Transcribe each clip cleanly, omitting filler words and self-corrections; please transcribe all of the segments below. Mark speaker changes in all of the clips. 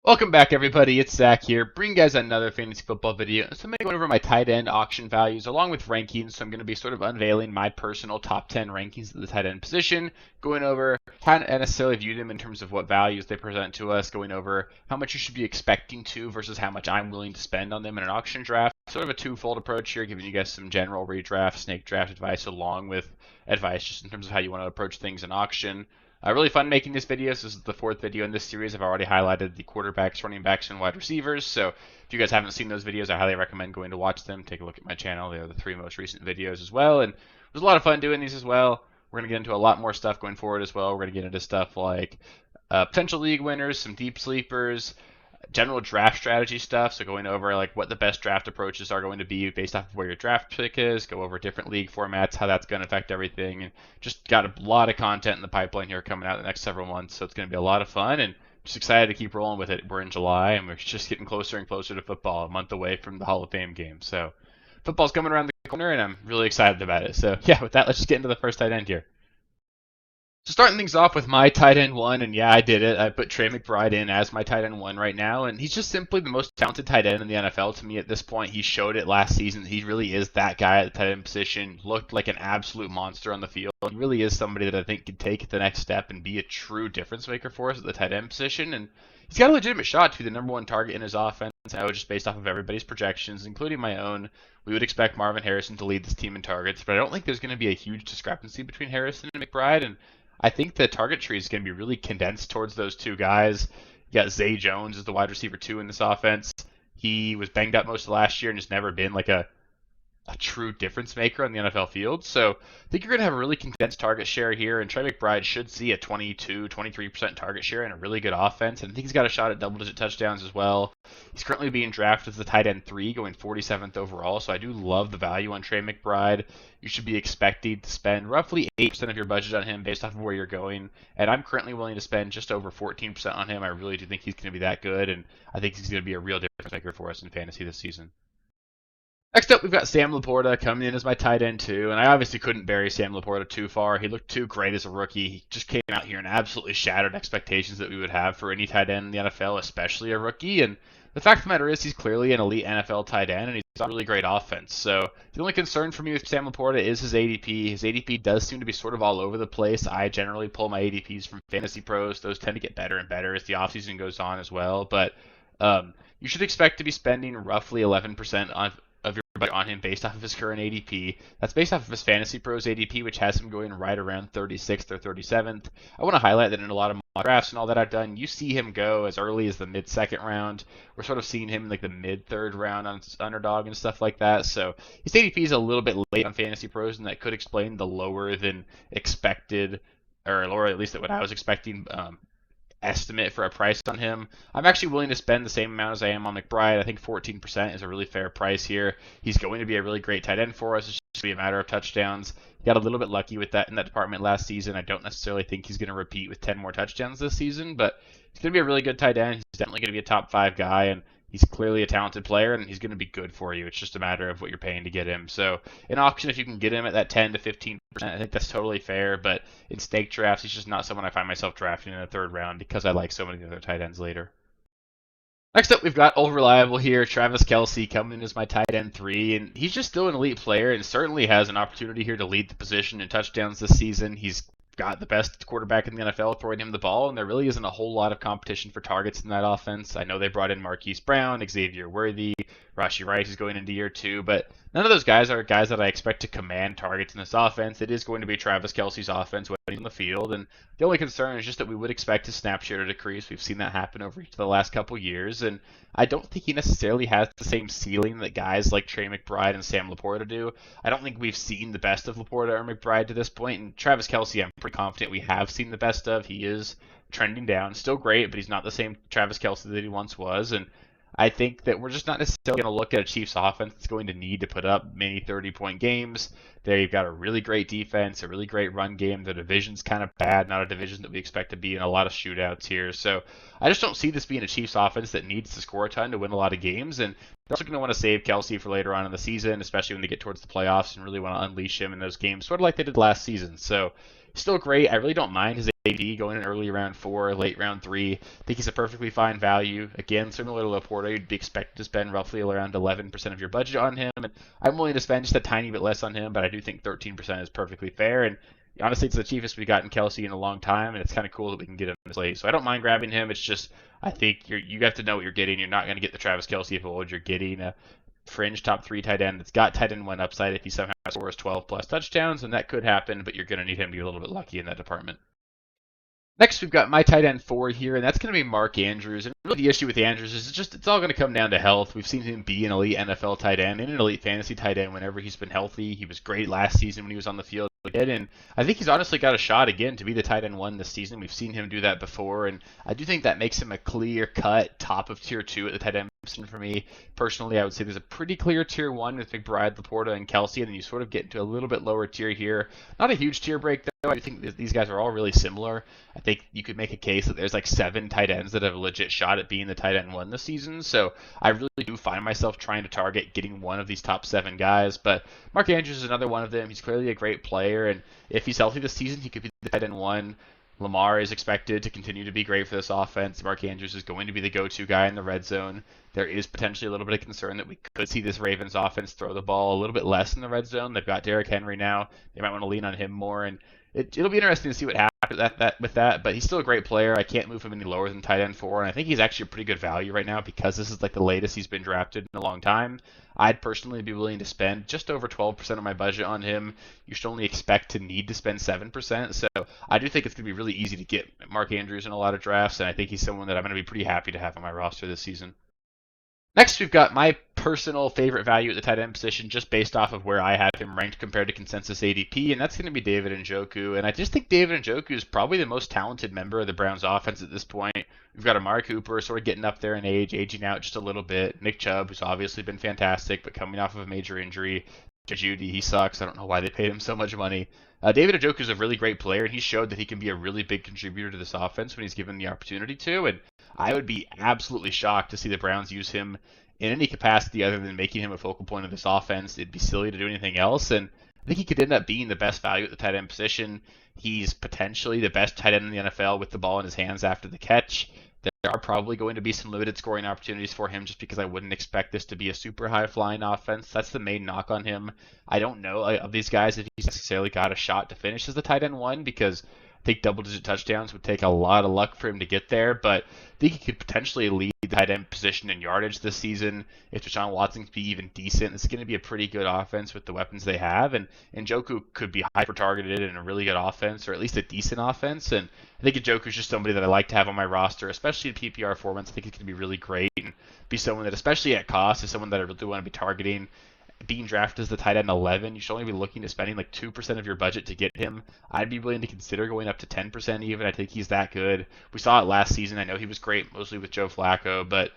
Speaker 1: Welcome back, everybody. It's Zach here, bringing you guys another fantasy football video. So I'm going to go over my tight end auction values along with rankings. So I'm going to be sort of unveiling my personal top 10 rankings of the tight end position, going over how I necessarily view them in terms of what values they present to us, going over how much you should be expecting to versus how much I'm willing to spend on them in an auction draft. Sort of a twofold approach here, giving you guys some general redraft, snake draft advice along with advice just in terms of how you want to approach things in auction. Really fun making these videos. This is the fourth video in this series. I've already highlighted the quarterbacks, running backs, and wide receivers. So if you guys haven't seen those videos, I highly recommend going to watch them. Take a look at my channel. They are the three most recent videos as well. And it was a lot of fun doing these as well. We're going to get into a lot more stuff going forward as well. We're going to get into stuff like potential league winners, some deep sleepers, general draft strategy stuff, so going over like what the best draft approaches are going to be based off of where your draft pick is, go over different league formats, how that's going to affect everything, and just got a lot of content in the pipeline here coming out in the next several months, so it's going to be a lot of fun, and just excited to keep rolling with it. We're in July, and we're just getting closer and closer to football, a month away from the Hall of Fame game, so football's coming around the corner, and I'm really excited about it. So yeah, with that, let's just get into the first tight end here. So starting things off with my tight end one, and yeah, I did it. I put Tre McBride in as my tight end one right now, and he's just simply the most talented tight end in the NFL to me at this point. He showed it last season. He really is that guy at the tight end position. Looked like an absolute monster on the field. He really is somebody that I think could take the next step and be a true difference maker for us at the tight end position. And he's got a legitimate shot to be the number one target in his offense. I was just based off of everybody's projections, including my own. We would expect Marvin Harrison to lead this team in targets, but I don't think there's going to be a huge discrepancy between Harrison and McBride. And I think the target tree is going to be really condensed towards those two guys. You got Zay Jones as the wide receiver 2 in this offense. He was banged up most of last year and just never been like a true difference maker on the NFL field. So I think you're going to have a really condensed target share here, and Tre McBride should see a 23% target share and a really good offense. And I think he's got a shot at double-digit touchdowns as well. He's currently being drafted as the tight end 3, going 47th overall. So I do love the value on Tre McBride. You should be expecting to spend roughly 8% of your budget on him based off of where you're going. And I'm currently willing to spend just over 14% on him. I really do think he's going to be that good, and I think he's going to be a real difference maker for us in fantasy this season. Next up, we've got Sam Laporta coming in as my tight end 2, and I obviously couldn't bury Sam Laporta too far. He looked too great as a rookie. He just came out here and absolutely shattered expectations that we would have for any tight end in the NFL, especially a rookie. And the fact of the matter is he's clearly an elite NFL tight end, and he's got a really great offense. So the only concern for me with Sam Laporta is his ADP. His ADP does seem to be sort of all over the place. I generally pull my ADPs from Fantasy Pros. Those tend to get better and better as the offseason goes on as well. But you should expect to be spending roughly 11% on him based off of his current ADP. That's based off of his Fantasy Pros ADP, which has him going right around 36th or 37th. I want to highlight that in a lot of mock drafts and all that I've done, you see him go as early as the mid-second round. We're sort of seeing him in like the mid-third round on underdog and stuff like that. So his ADP is a little bit late on Fantasy Pros, and that could explain the lower than expected, or lower at least than what I was expecting, estimate for a price on him. I'm actually willing to spend the same amount as I am on McBride. I think 14% is a really fair price here. He's going to be a really great tight end for us. It's just going to be a matter of touchdowns. He got a little bit lucky with that in that department last season. I don't necessarily think he's going to repeat with 10 more touchdowns this season, but he's going to be a really good tight end. He's definitely going to be a top 5 guy, and he's clearly a talented player, and he's going to be good for you. It's just a matter of what you're paying to get him. So in auction, if you can get him at that 10 to 15%, I think that's totally fair. But in snake drafts, he's just not someone I find myself drafting in the 3rd round because I like so many other tight ends later. Next up, we've got old reliable here, Travis Kelce coming in as my tight end 3, and he's just still an elite player and certainly has an opportunity here to lead the position in touchdowns this season. He's got the best quarterback in the NFL throwing him the ball, and there really isn't a whole lot of competition for targets in that offense. I know they brought in Marquise Brown, Xavier Worthy, Rashee Rice is going into year 2, but none of those guys are guys that I expect to command targets in this offense. It is going to be Travis Kelce's offense when he's on the field, and the only concern is just that we would expect his snap share to decrease. We've seen that happen over the last couple years, and I don't think he necessarily has the same ceiling that guys like Tre McBride and Sam Laporta do. I don't think we've seen the best of Laporta or McBride to this point, and Travis Kelce I'm pretty confident we have seen the best of. He is trending down, still great, but he's not the same Travis Kelce that he once was, and I think that we're just not necessarily going to look at a Chiefs offense that's going to need to put up many 30-point games. They've got a really great defense, a really great run game. The division's kind of bad, not a division that we expect to be in a lot of shootouts here. So I just don't see this being a Chiefs offense that needs to score a ton to win a lot of games. And They're also going to want to save Kelce for later on in the season, especially when they get towards the playoffs and really want to unleash him in those games, sort of like they did last season. So still great. I really don't mind his AD going in early round 4, late round 3. I think he's a perfectly fine value. Again, similar to Laporta, you'd be expected to spend roughly around 11% of your budget on him. And I'm willing to spend just a tiny bit less on him, but I do think 13% is perfectly fair. And honestly, it's the cheapest we've gotten Kelce in a long time, and it's kind of cool that we can get him this late. So I don't mind grabbing him. It's just I think you have to know what you're getting. You're not going to get the Travis Kelce of old. You're getting a fringe top 3 tight end that's got tight end 1 upside if he somehow scores 12 plus touchdowns, and that could happen, but you're going to need him to be a little bit lucky in that department. Next, we've got my tight end 4 here, and that's going to be Mark Andrews. And really the issue with Andrews is it's all going to come down to health. We've seen him be an elite NFL tight end and an elite fantasy tight end whenever he's been healthy. He was great last season when he was on the field. And I think he's honestly got a shot again to be the tight end 1 this season. We've seen him do that before, and I do think that makes him a clear-cut top of tier 2 at the tight end position for me. Personally, I would say there's a pretty clear tier 1 with McBride, Laporta, and Kelce, and then you sort of get into a little bit lower tier here. Not a huge tier break, though. I think these guys are all really similar. I think you could make a case that there's like 7 tight ends that have a legit shot at being the tight end 1 this season, so I really do find myself trying to target getting one of these top 7 guys, but Mark Andrews is another one of them. He's clearly a great player, and if he's healthy this season, he could be the tight end 1. Lamar is expected to continue to be great for this offense. Mark Andrews is going to be the go-to guy in the red zone. There is potentially a little bit of concern that we could see this Ravens offense throw the ball a little bit less in the red zone. They've got Derrick Henry now. They might want to lean on him more, and it'll be interesting to see what happens with that, but he's still a great player. I can't move him any lower than tight end 4, and I think he's actually a pretty good value right now because this is like the latest he's been drafted in a long time. I'd personally be willing to spend just over 12% of my budget on him. You should only expect to need to spend 7%, so I do think it's going to be really easy to get Mark Andrews in a lot of drafts, and I think he's someone that I'm going to be pretty happy to have on my roster this season. Next, we've got my personal favorite value at the tight end position just based off of where I have him ranked compared to consensus ADP, and that's going to be David Njoku. And I just think David Njoku is probably the most talented member of the Browns offense at this point. We've got Amari Cooper sort of getting up there in age, aging out just a little bit. Nick Chubb, who's obviously been fantastic, but coming off of a major injury. Judy, he sucks. I don't know why they paid him so much money. David Njoku is a really great player, and he showed that he can be a really big contributor to this offense when he's given the opportunity to. And I would be absolutely shocked to see the Browns use him in any capacity other than making him a focal point of this offense. It'd be silly to do anything else, and I think he could end up being the best value at the tight end position. He's potentially the best tight end in the NFL with the ball in his hands after the catch. There are probably going to be some limited scoring opportunities for him just because I wouldn't expect this to be a super high-flying offense. That's the main knock on him. I don't know of these guys if he's necessarily got a shot to finish as the tight end 1 because I think double-digit touchdowns would take a lot of luck for him to get there, but I think he could potentially lead the tight end position in yardage this season. If Deshaun Watson can be even decent, it's going to be a pretty good offense with the weapons they have, and Njoku could be hyper-targeted in a really good offense, or at least a decent offense, and I think Njoku's just somebody that I like to have on my roster, especially in PPR formats. I think he's going to be really great and be someone that, especially at cost, is someone that I really want to be targeting. Being drafted as the tight end 11, you should only be looking to spending like 2% of your budget to get him. I'd be willing to consider going up to 10% even. I think he's that good. We saw it last season. I know he was great mostly with Joe Flacco, but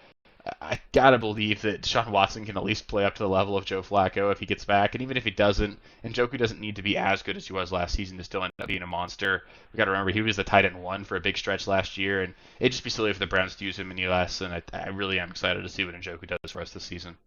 Speaker 1: I gotta believe that Deshaun Watson can at least play up to the level of Joe Flacco if he gets back. And even if he doesn't, Njoku doesn't need to be as good as he was last season to still end up being a monster. We gotta remember he was the tight end 1 for a big stretch last year, and it'd just be silly for the Browns to use him any less. And I really am excited to see what Njoku does for us this season.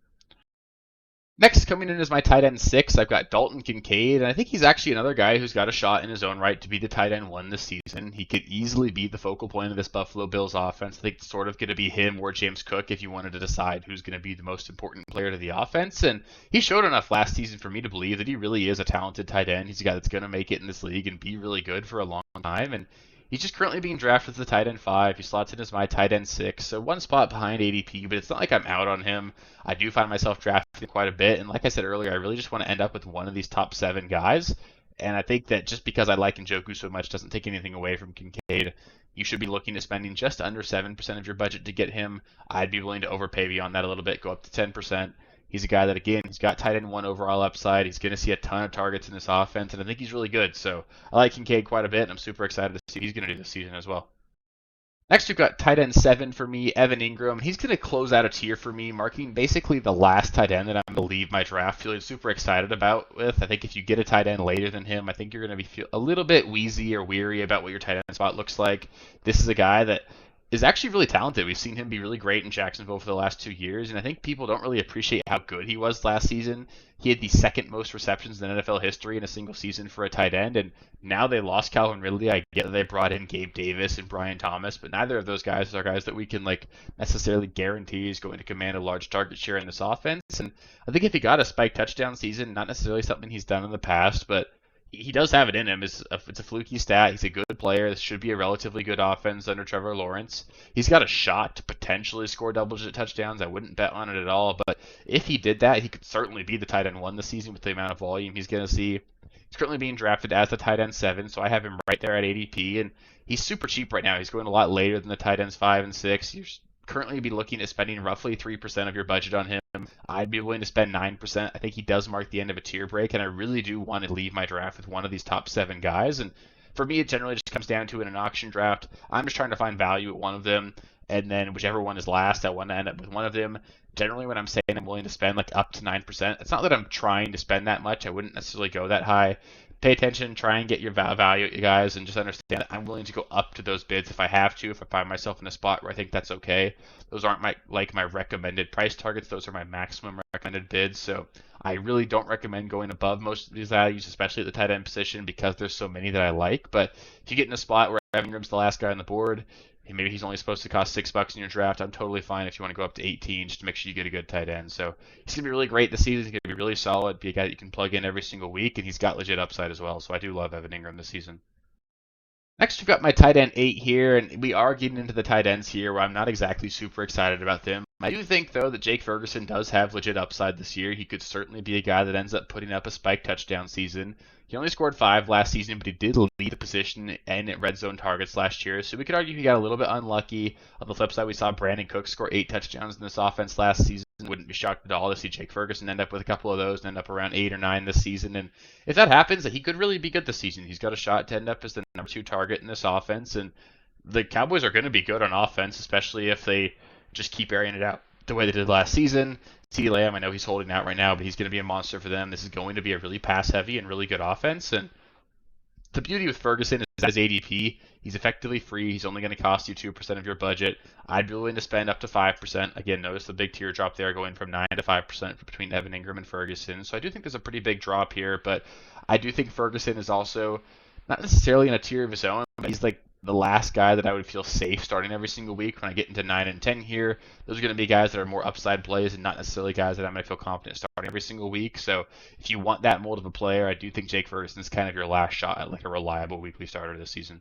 Speaker 1: Next, coming in as my tight end 6, I've got Dalton Concade, and I think he's actually another guy who's got a shot in his own right to be the tight end 1 this season. He could easily be the focal point of this Buffalo Bills offense. I think it's sort of going to be him or James Cook if you wanted to decide who's going to be the most important player to the offense, and he showed enough last season for me to believe that he really is a talented tight end. He's a guy that's going to make it in this league and be really good for a long time, and he's just currently being drafted as the tight end 5. He slots in as my tight end 6, so one spot behind ADP, but it's not like I'm out on him. I do find myself drafting quite a bit, and like I said earlier, I really just want to end up with one of these top 7 guys, and I think that just because I like Njoku so much doesn't take anything away from Concade. You should be looking at spending just under 7% of your budget to get him. I'd be willing to overpay beyond that a little bit, go up to 10%. He's a guy that, again, he's got tight end 1 overall upside. He's going to see a ton of targets in this offense, and I think he's really good. So I like Concade quite a bit, and I'm super excited to see what he's going to do this season as well. Next, we've got tight end 7 for me, Evan Ingram. He's going to close out a tier for me, marking basically the last tight end that I'm going to leave my draft feeling super excited about with. I think if you get a tight end later than him, I think you're going to be a little bit wheezy or weary about what your tight end spot looks like. This is a guy that is actually really talented. We've seen him be really great in Jacksonville for the last 2 years, and I think people don't really appreciate how good he was last season. He had the second most receptions in NFL history in a single season for a tight end, and now they lost Calvin Ridley. I get that they brought in Gabe Davis and Brian Thomas, but neither of those guys are guys that we can like necessarily guarantee is going to command a large target share in this offense. And I think if he got a spike touchdown season, not necessarily something he's done in the past, but he does have it in him. It's a fluky stat. He's a good player. This should be a relatively good offense under Trevor Lawrence. He's got a shot to potentially score double-digit touchdowns. I wouldn't bet on it at all, but if he did that, he could certainly be the tight end 1 this season with the amount of volume he's going to see. He's currently being drafted as the tight end 7, so I have him right there at ADP, and he's super cheap right now. He's going a lot later than the tight ends 5 and 6. You're currently be looking at spending roughly 3% of your budget on him. I'd be willing to spend 9%. I think he does mark the end of a tier break, and I really do want to leave my draft with one of these top 7 guys. And for me, it generally just comes down to in an auction draft, I'm just trying to find value at one of them, and then whichever one is last, I want to end up with one of them. Generally, when I'm saying I'm willing to spend like up to 9%, it's not that I'm trying to spend that much. I wouldn't necessarily go that high. Pay attention, try and get your value, you guys, and just understand that I'm willing to go up to those bids if I have to, if I find myself in a spot where I think that's okay. Those aren't my recommended price targets. Those are my maximum recommended bids. So I really don't recommend going above most of these values, especially at the tight end position, because there's so many that I like. But if you get in a spot where Evan Ingram's the last guy on the board, maybe he's only supposed to cost $6 in your draft, I'm totally fine if you want to go up to 18 just to make sure you get a good tight end. So he's going to be really great this season. He's going to be really solid, be a guy that you can plug in every single week, and he's got legit upside as well. So I do love Evan Ingram this season. Next, we've got my tight end 8 here, and we are getting into the tight ends here where I'm not exactly super excited about them. I do think, though, that Jake Ferguson does have legit upside this year. He could certainly be a guy that ends up putting up a spike touchdown season. He only scored 5 last season, but he did lead the position and at red zone targets last year. So we could argue he got a little bit unlucky. On the flip side, we saw Brandon Cooks score 8 touchdowns in this offense last season. Wouldn't be shocked at all to see Jake Ferguson end up with a couple of those and end up around 8 or 9 this season. And if that happens, he could really be good this season. He's got a shot to end up as the number 2 target in this offense. And the Cowboys are going to be good on offense, especially if they just keep airing it out the way they did last season. CeeDee Lamb, I know he's holding out right now, but he's going to be a monster for them. This is going to be a really pass-heavy and really good offense. And the beauty with Ferguson is that his ADP, he's effectively free. He's only going to cost you 2% of your budget. I'd be willing to spend up to 5%. Again, notice the big teardrop there going from 9 to 5% between Evan Ingram and Ferguson. So I do think there's a pretty big drop here, but I do think Ferguson is also not necessarily in a tier of his own, but he's like the last guy that I would feel safe starting every single week when I get into 9 and 10 here. Those are going to be guys that are more upside plays and not necessarily guys that I'm going to feel confident starting every single week. So if you want that mold of a player, I do think Jake Ferguson is kind of your last shot at like a reliable weekly starter this season.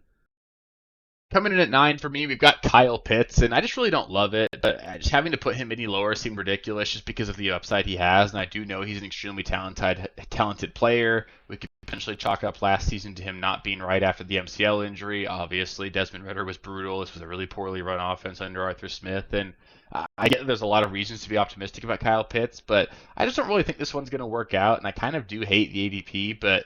Speaker 1: Coming in at 9 for me, we've got Kyle Pitts, and I just really don't love it, but just having to put him any lower seemed ridiculous just because of the upside he has, and I do know he's an extremely talented player. We could potentially chalk up last season to him not being right after the MCL injury. Obviously, Desmond Ridder was brutal. This was a really poorly run offense under Arthur Smith, and I get that there's a lot of reasons to be optimistic about Kyle Pitts, but I just don't really think this one's going to work out, and I kind of do hate the ADP, but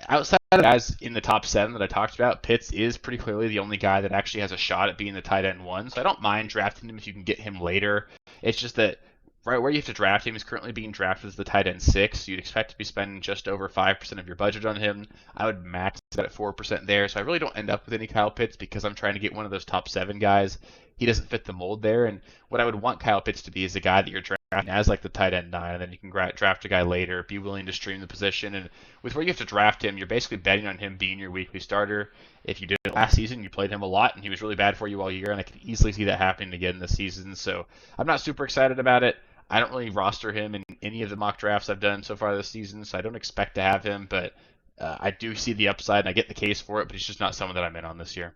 Speaker 1: outside of the guys in the top 7 that I talked about, Pitts is pretty clearly the only guy that actually has a shot at being the tight end 1, so I don't mind drafting him if you can get him later. It's just that right where you have to draft him is currently being drafted as the tight end 6, so you'd expect to be spending just over 5% of your budget on him. I would max that at 4% there, so I really don't end up with any Kyle Pitts because I'm trying to get one of those top 7 guys. He doesn't fit the mold there, and what I would want Kyle Pitts to be is a guy that you're drafting as like the tight end 9, and then you can draft a guy later, be willing to stream the position, and with where you have to draft him, you're basically betting on him being your weekly starter. If you did it last season, you played him a lot, and he was really bad for you all year, and I could easily see that happening again this season, so I'm not super excited about it. I don't really roster him in any of the mock drafts I've done so far this season, so I don't expect to have him, but I do see the upside, and I get the case for it, but he's just not someone that I'm in on this year.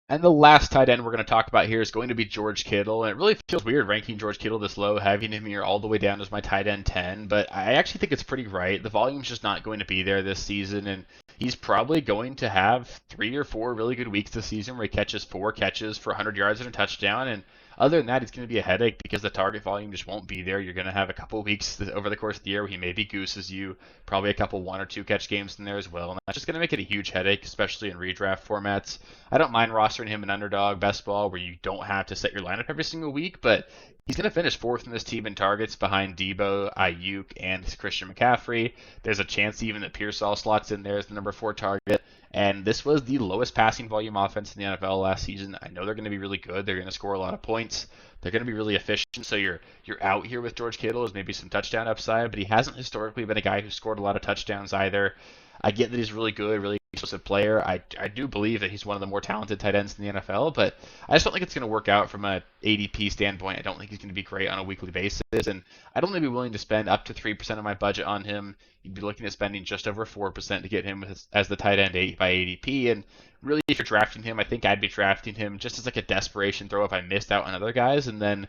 Speaker 1: And the last tight end we're going to talk about here is going to be George Kittle. And it really feels weird ranking George Kittle this low, having him here all the way down as my tight end 10. But I actually think it's pretty right. The volume's just not going to be there this season. And he's probably going to have 3 or 4 really good weeks this season where he catches 4 catches for 100 yards and a touchdown. And other than that, it's going to be a headache because the target volume just won't be there. You're going to have a couple weeks over the course of the year where he maybe gooses you, probably a couple 1 or 2 catch games in there as well. And that's just going to make it a huge headache, especially in redraft formats. I don't mind rostering rostering him in underdog best ball where you don't have to set your lineup every single week, but he's going to finish 4th in this team in targets behind Debo, Ayuk, and Christian McCaffrey. There's a chance even that Pearsall slots in there as the number 4 target. And this was the lowest passing volume offense in the NFL last season. I know they're going to be really good. They're going to score a lot of points. They're going to be really efficient. So you're out here with George Kittle as maybe some touchdown upside, but he hasn't historically been a guy who scored a lot of touchdowns either. I get that he's really good, really explosive player. I do believe that he's one of the more talented tight ends in the NFL, but I just don't think it's going to work out from a ADP standpoint. I don't think he's going to be great on a weekly basis, and I don't think I'd be willing to spend up to 3% of my budget on him. You'd be looking at spending just over 4% to get him as the tight end 8 by ADP, and really if you're drafting him, I think I'd be drafting him just as like a desperation throw if I missed out on other guys, and then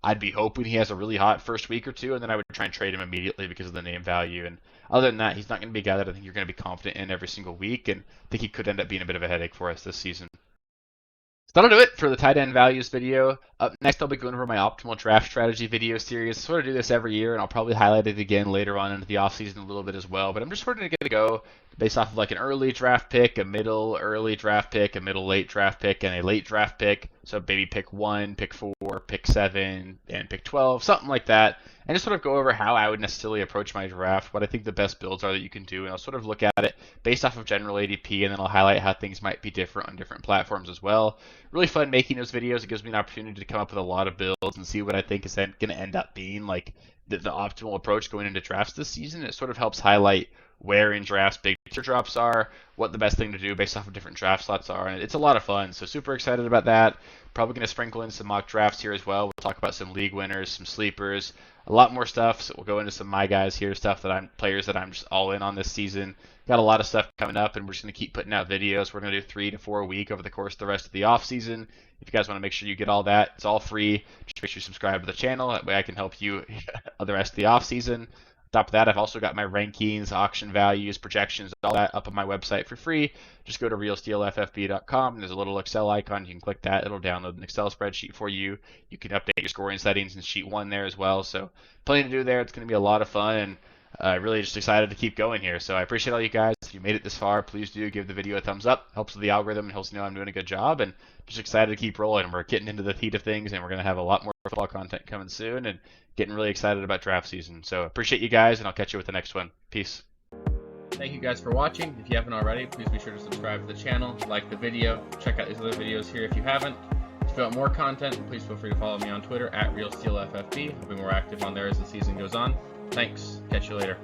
Speaker 1: I'd be hoping he has a really hot first week or two, and then I would try and trade him immediately because of the name value. And other than that, he's not going to be a guy that I think you're going to be confident in every single week, and I think he could end up being a bit of a headache for us this season. So that'll do it for the tight end values video. Up next, I'll be going over my optimal draft strategy video series. I sort of do this every year, and I'll probably highlight it again later on into the offseason a little bit as well. But I'm just sort of going to go based off of like an early draft pick, a middle early draft pick, a middle late draft pick, and a late draft pick. So maybe pick 1, pick 4, pick 7, and pick 12, something like that. And just sort of go over how I would necessarily approach my draft, what I think the best builds are that you can do, and I'll sort of look at it based off of general ADP, and then I'll highlight how things might be different on different platforms as well. Really fun making those videos. It gives me an opportunity to come up with a lot of builds and see what I think is going to end up being like the optimal approach going into drafts this season. It sort of helps highlight where in drafts big picture drops are, what the best thing to do based off of different draft slots are, and it's a lot of fun. So super excited about that. Probably going to sprinkle in some mock drafts here as well. We'll talk about some league winners, some sleepers, a lot more stuff. So we'll go into some my guys here, players that I'm just all in on this season. Got a lot of stuff coming up, and we're just going to keep putting out videos. We're going to do 3 to 4 a week over the course of the rest of the off season. If you guys want to make sure you get all that, it's all free. Just make sure you subscribe to the channel. That way I can help you the rest of the off season. On top of that, I've also got my rankings, auction values, projections, all that up on my website for free. Just go to realsteelffb.com. There's a little Excel icon. You can click that. It'll download an Excel spreadsheet for you. You can update your scoring settings in sheet 1 there as well. So plenty to do there. It's going to be a lot of fun, and really just excited to keep going here. So I appreciate all you guys. If you made it this far, please do give the video a thumbs up. Helps with the algorithm and helps me know I'm doing a good job. And just excited to keep rolling. We're getting into the heat of things, and we're going to have a lot more football content coming soon, and getting really excited about draft season. So appreciate you guys, and I'll catch you with the next one. Peace. Thank you guys for watching. If you haven't already, please be sure to subscribe to the channel, like the video, check out these other videos here if you haven't. If you want more content, please feel free to follow me on Twitter at RealSteelFFB. I'll be more active on there as the season goes on. Thanks. Catch you later.